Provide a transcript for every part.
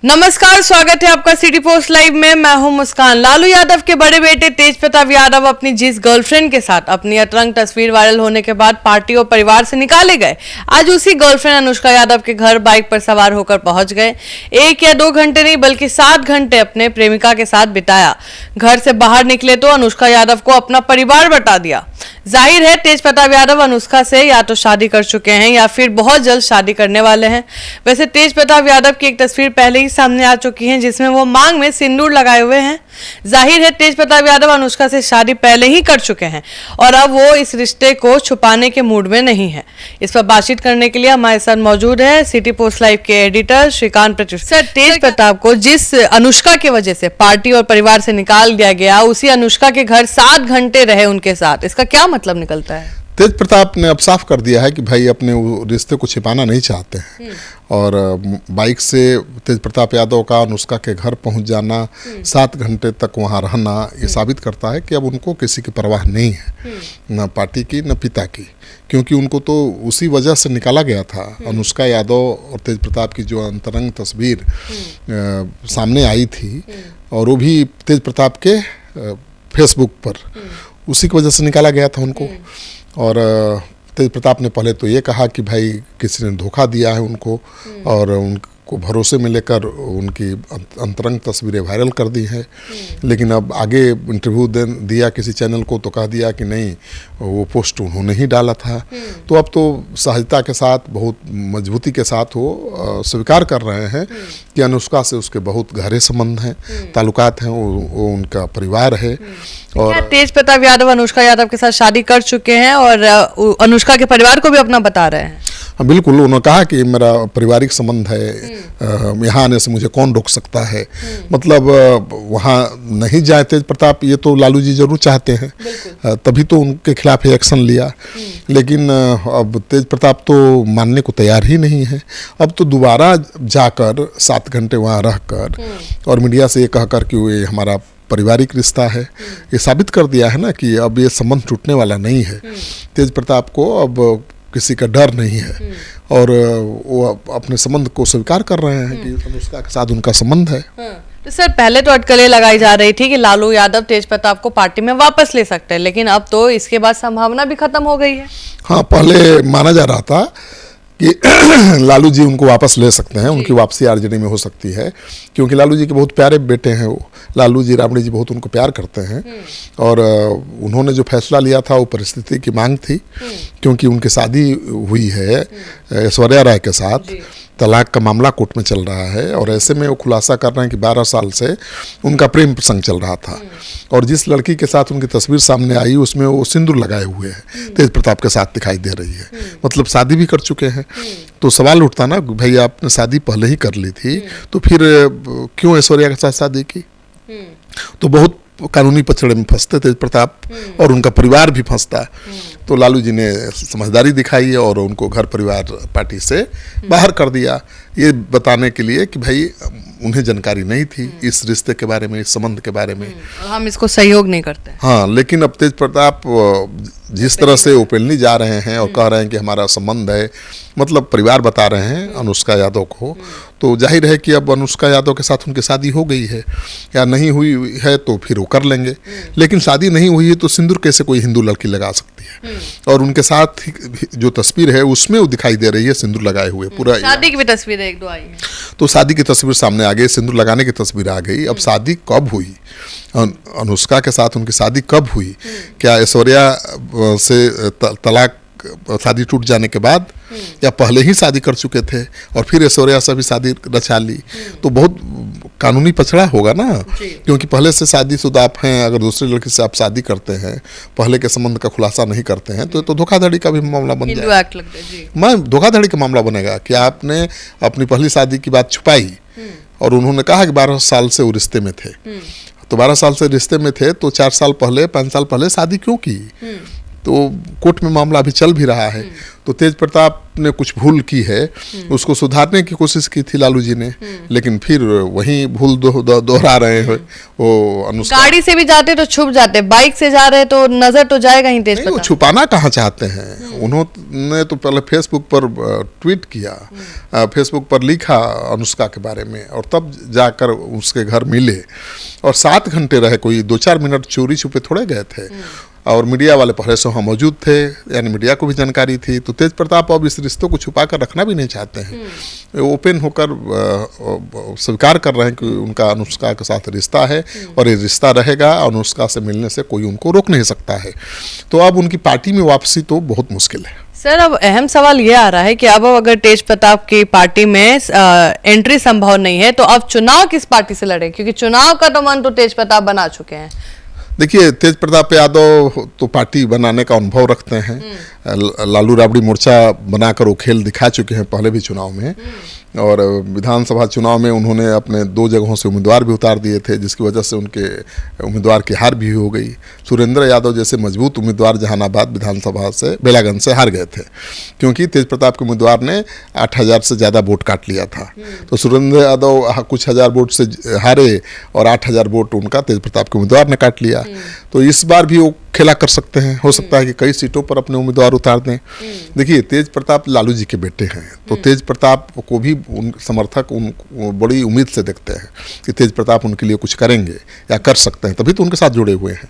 नमस्कार, स्वागत है आपका सिटी पोस्ट लाइव में। मैं हूं मुस्कान। लालू यादव के बड़े बेटे तेज प्रताप यादव अपनी जिस गर्लफ्रेंड के साथ अपनी अतरंग तस्वीर वायरल होने के बाद पार्टी और परिवार से निकाले गए, आज उसी गर्लफ्रेंड अनुष्का यादव के घर बाइक पर सवार होकर पहुंच गए। 1 या 2 घंटे नहीं बल्कि 7 घंटे अपने प्रेमिका के साथ बिताया। घर से बाहर निकले तो अनुष्का यादव को अपना परिवार बता दिया। जाहिर है तेज प्रताप यादव अनुष्का से या तो शादी कर चुके हैं या फिर बहुत जल्द शादी करने वाले हैं। वैसे तेज प्रताप यादव की एक तस्वीर पहले ही सामने आ चुकी है जिसमें वो मांग में सिंदूर लगाए हुए हैं। जाहिर है तेज प्रताप यादव अनुष्का से शादी पहले ही कर चुके हैं और अब वो इस रिश्ते को छुपाने के मूड में नहीं है। इस पर बातचीत करने के लिए हमारे साथ मौजूद है सिटी पोस्ट लाइव के एडिटर श्रीकांत प्रत्युष। सर, तेज प्रताप को जिस अनुष्का की वजह से पार्टी और परिवार से निकाल दिया गया, उसी अनुष्का के घर 7 घंटे रहे उनके साथ, इसका क्या मतलब निकलता है? तेज प्रताप ने अब साफ कर दिया है कि भाई अपने रिश्ते को छिपाना नहीं चाहते हैं और बाइक से तेज प्रताप यादव का अनुष्का के घर पहुंच जाना, 7 घंटे तक वहां रहना, ये साबित करता है कि अब उनको किसी की परवाह नहीं है, न पार्टी की न पिता की, क्योंकि उनको तो उसी वजह से निकाला गया था। अनुष्का यादव और तेज प्रताप की जो अंतरंग तस्वीर सामने आई थी और वो भी तेज प्रताप के फेसबुक पर, उसी की वजह से निकाला गया था उनको। और तेज प्रताप ने पहले तो ये कहा कि भाई किसी ने धोखा दिया है उनको और उनको भरोसे में लेकर उनकी अंतरंग तस्वीरें वायरल कर दी हैं, लेकिन अब आगे इंटरव्यू दिया किसी चैनल को तो कह दिया कि नहीं, वो पोस्ट उन्होंने ही डाला था। तो अब तो सहजता के साथ, बहुत मजबूती के साथ वो स्वीकार कर रहे हैं कि अनुष्का से उसके बहुत गहरे संबंध हैं, ताल्लुकात हैं, वो उनका परिवार है। और तेज प्रताप यादव अनुष्का यादव के साथ शादी कर चुके हैं और अनुष्का के परिवार को भी अपना बता रहे हैं। हाँ बिल्कुल, उन्होंने कहा कि मेरा पारिवारिक संबंध है, यहाँ आने से मुझे कौन रोक सकता है। मतलब वहाँ नहीं जाए तेज प्रताप, ये तो लालू जी जरूर चाहते हैं, तभी तो उनके खिलाफ एक्शन लिया, लेकिन अब तेज प्रताप तो मानने को तैयार ही नहीं है। अब तो दोबारा जाकर 7 घंटे वहाँ रहकर और मीडिया से ये कहकर कि ये हमारा पारिवारिक रिश्ता है, ये साबित कर दिया है ना कि अब ये संबंध टूटने वाला नहीं है। तेज प्रताप को अब किसी का डर नहीं है और वो अपने संबंध को स्वीकार कर रहे हैं कि अनुष्का के साथ उनका संबंध है। तो सर, पहले तो अटकलें लगाई जा रही थी कि लालू यादव तेज प्रताप को पार्टी में वापस ले सकते हैं, लेकिन अब तो इसके बाद संभावना भी खत्म हो गई है। हाँ, पहले माना जा रहा था कि लालू जी उनको वापस ले सकते हैं, उनकी वापसी आरजेडी में हो सकती है, क्योंकि लालू जी के बहुत प्यारे बेटे हैं वो। लालू जी, राबड़ी जी बहुत उनको प्यार करते हैं और उन्होंने जो फैसला लिया था वो परिस्थिति की मांग थी, क्योंकि उनकी शादी हुई है ऐश्वर्या राय के साथ। तलाक का मामला कोर्ट में चल रहा है और ऐसे में वो खुलासा कर रहे हैं कि 12 साल से उनका प्रेम प्रसंग चल रहा था और जिस लड़की के साथ उनकी तस्वीर सामने आई उसमें वो सिंदूर लगाए हुए हैं, तेज प्रताप के साथ दिखाई दे रही है। मतलब शादी भी कर चुके हैं। तो सवाल उठता ना, भाई आपने शादी पहले ही कर ली थी तो फिर क्यों ऐश्वर्या के साथ शादी की? तो बहुत कानूनी पचड़े में फंसते तेज प्रताप और उनका परिवार भी फंसता। तो लालू जी ने समझदारी दिखाई और उनको घर परिवार पार्टी से बाहर कर दिया, ये बताने के लिए कि भाई उन्हें जानकारी नहीं थी इस रिश्ते के बारे में, इस संबंध के बारे में, हम इसको सहयोग नहीं करते। हाँ, लेकिन अब तेज प्रताप जिस तरह से ओपनली जा रहे हैं और कह रहे हैं कि हमारा संबंध है, मतलब परिवार बता रहे हैं अनुष्का यादव को, तो जाहिर है कि अब अनुष्का यादव के साथ उनकी शादी हो गई है या नहीं हुई है तो फिर वो कर लेंगे, लेकिन शादी नहीं हुई है तो सिंदूर कैसे कोई हिंदू लड़की लगा सकती है? और उनके साथ जो तस्वीर है उसमें वो दिखाई दे रही है सिंदूर लगाए हुए। पूरा शादी की भी तस्वीर 1-2 आई है, तो शादी की तस्वीर सामने आ गई, सिंदूर लगाने की तस्वीर आ गई। अब शादी कब हुई, अनुष्का के साथ उनकी शादी कब हुई? क्या ऐश्वर्या से तलाक, शादी टूट जाने के बाद, या पहले ही शादी कर चुके थे और फिर ऐश्वर्या से भी शादी रचा ली? तो बहुत कानूनी पछड़ा होगा ना, क्योंकि पहले से शादीशुदा आप हैं, अगर दूसरे लड़की से आप शादी करते हैं, पहले के संबंध का खुलासा नहीं करते हैं तो धोखाधड़ी का भी मामला बन जाएगा। मैं धोखाधड़ी का मामला बनेगा कि आपने अपनी पहली शादी की बात छुपाई और उन्होंने कहा कि 12 साल से वो रिश्ते में थे। तो 12 साल से रिश्ते में थे तो 4 साल पहले, 5 साल पहले शादी क्यों की? तो कोर्ट में मामला अभी चल भी रहा है। तो तेज प्रताप ने कुछ भूल की है, उसको सुधारने की कोशिश की थी लालू जी ने, लेकिन फिर वही भूल दोहरा रहे हैं। वो अनुष्का गाड़ी से भी जाते तो छुप जाते, बाइक से जा रहे तो नजर तो जाएगा ही तेज नहीं, वो प्रताप। छुपाना कहाँ चाहते हैं। उन्होंने तो पहले फेसबुक पर ट्वीट किया, फेसबुक पर लिखा अनुष्का के बारे में, और तब जाकर उसके घर मिले और 7 घंटे रहे। कोई 2-4 मिनट चोरी छुपे थोड़े गए थे। और मीडिया वाले पहले से वहाँ मौजूद थे, यानी मीडिया को भी जानकारी थी। तो तेज प्रताप अब इस रिश्तों को छुपा कर रखना भी नहीं चाहते हैं। ओपन होकर स्वीकार कर रहे हैं कि उनका अनुष्का के साथ रिश्ता है और ये रिश्ता रहेगा। अनुष्का से मिलने से कोई उनको रोक नहीं सकता है। तो अब उनकी पार्टी में वापसी तो बहुत मुश्किल है। सर, अब अहम सवाल ये आ रहा है कि अब अगर तेज प्रताप की पार्टी में एंट्री संभव नहीं है तो अब चुनाव किस पार्टी से लड़े, क्योंकि चुनाव का तो मन तो तेज प्रताप बना चुके हैं। देखिए, तेज प्रताप यादव तो पार्टी बनाने का अनुभव रखते हैं। लालू राबड़ी मोर्चा बनाकर वो खेल दिखा चुके हैं पहले भी चुनाव में, और विधानसभा चुनाव में उन्होंने अपने 2 जगहों से उम्मीदवार भी उतार दिए थे, जिसकी वजह से उनके उम्मीदवार की हार भी हो गई। सुरेंद्र यादव जैसे मजबूत उम्मीदवार जहानाबाद विधानसभा से बेलागंज से हार गए थे, क्योंकि तेज प्रताप के उम्मीदवार ने 8,000 से ज़्यादा वोट काट लिया था। तो सुरेंद्र यादव कुछ हज़ार वोट से हारे और 8,000 वोट उनका तेज प्रताप के उम्मीदवार ने काट लिया। तो इस बार भी वो खेला कर सकते हैं। हो सकता है कि कई सीटों पर अपने उम्मीदवार उतार दें। देखिए, तेज प्रताप लालू जी के बेटे हैं, तो तेज प्रताप को भी उन समर्थक बड़ी उम्मीद से देखते हैं कि तेज प्रताप उनके लिए कुछ करेंगे या कर सकते हैं, तभी तो उनके साथ जुड़े हुए हैं।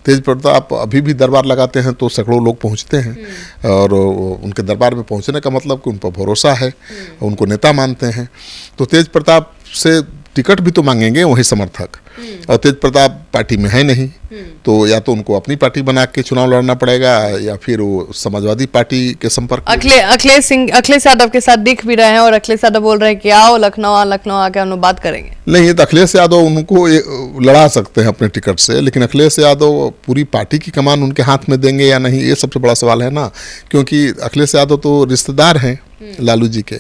तेज प्रताप अभी भी दरबार लगाते हैं तो सैकड़ों लोग पहुंचते हैं, और उनके दरबार में पहुंचने का मतलब कि उन पर भरोसा है, उनको नेता मानते हैं। तो तेज प्रताप से टिकट भी तो मांगेंगे वही समर्थक, और तेज प्रताप पार्टी में है नहीं, तो या तो उनको अपनी पार्टी बना के चुनाव लड़ना पड़ेगा या फिर वो समाजवादी पार्टी के संपर्क। अखिलेश यादव के साथ दिख भी रहे हैं, और अखिलेश यादव बोल रहे हैं कि आओ लखनऊ आके हम लोग बात करेंगे। नहीं, तो अखिलेश यादव उनको लड़ा सकते हैं अपने टिकट से, लेकिन अखिलेश यादव पूरी पार्टी की कमान उनके हाथ में देंगे या नहीं, ये सबसे बड़ा सवाल है ना। क्योंकि अखिलेश यादव तो रिश्तेदार हैं लालू जी के,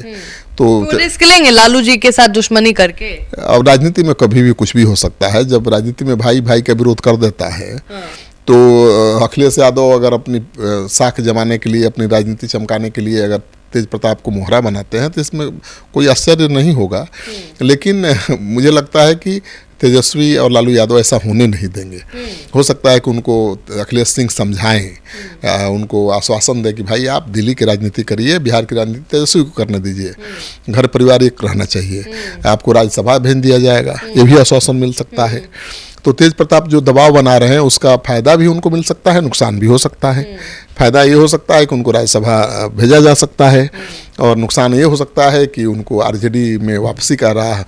तो रिस्क लेंगे लालू जी के साथ दुश्मनी करके। अब राजनीति में कभी भी कुछ भी हो सकता है। जब राजनीति में भाई भाई का विरोध कर देता है, तो अखिलेश यादव अगर अपनी साख जमाने के लिए, अपनी राजनीति चमकाने के लिए अगर तेज प्रताप को मोहरा बनाते हैं तो इसमें कोई आश्चर्य नहीं होगा। लेकिन मुझे लगता है कि तेजस्वी और लालू यादव ऐसा होने नहीं देंगे। हो सकता है कि उनको अखिलेश सिंह समझाएं, उनको आश्वासन दें कि भाई आप दिल्ली की राजनीति करिए, बिहार की राजनीति तेजस्वी को करने दीजिए, घर परिवार एक रहना चाहिए, आपको राज्यसभा भेज दिया जाएगा, ये भी आश्वासन मिल सकता है। तो तेज प्रताप जो दबाव बना रहे हैं उसका फायदा भी उनको मिल सकता है, नुकसान भी हो सकता है। फायदा ये हो सकता है कि उनको राज्यसभा भेजा जा सकता है, और नुकसान ये हो सकता है कि उनको आरजेडी में वापसी का राह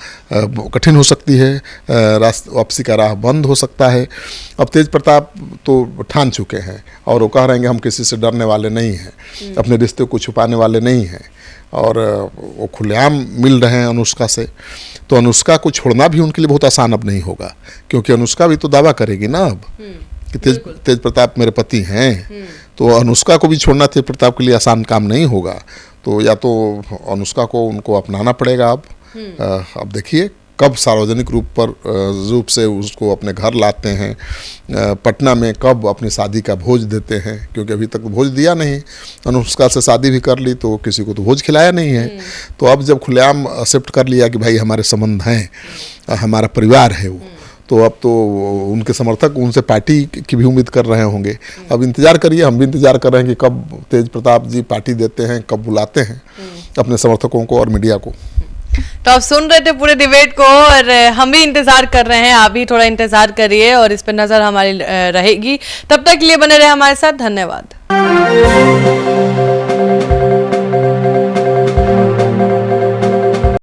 कठिन हो सकती है, वापसी का राह बंद हो सकता है। अब तेज प्रताप तो ठान चुके हैं और वो कह रहे हैं कि हम किसी से डरने वाले नहीं हैं, अपने रिश्ते को छुपाने वाले नहीं हैं, और वो खुलेआम मिल रहे हैं अनुष्का से। तो अनुष्का को छोड़ना भी उनके लिए बहुत आसान अब नहीं होगा, क्योंकि अनुष्का भी तो दावा करेगी ना अब कि तेज प्रताप मेरे पति हैं। तो अनुष्का को भी छोड़ना तेज प्रताप के लिए आसान काम नहीं होगा। तो या तो अनुष्का को उनको अपनाना पड़ेगा अब देखिए कब सार्वजनिक रूप से उसको अपने घर लाते हैं, पटना में कब अपनी शादी का भोज देते हैं, क्योंकि अभी तक भोज दिया नहीं। अनुष्का से शादी भी कर ली तो किसी को तो भोज खिलाया नहीं है। तो अब जब खुलेआम एक्सेप्ट कर लिया कि भाई हमारे संबंध हैं, हमारा परिवार है वो, तो अब तो उनके समर्थक उनसे पार्टी की भी उम्मीद कर रहे होंगे। अब इंतजार करिए, हम भी इंतजार कर रहे हैं कि कब तेज प्रताप जी पार्टी देते हैं, कब बुलाते हैं अपने समर्थकों को और मीडिया को। तो आप सुन रहे थे पूरे डिबेट को, और हम भी इंतजार कर रहे हैं, आप भी थोड़ा इंतजार करिए और इस पर नजर हमारी रहेगी। तब तक के लिए बने रहे हमारे साथ। धन्यवाद।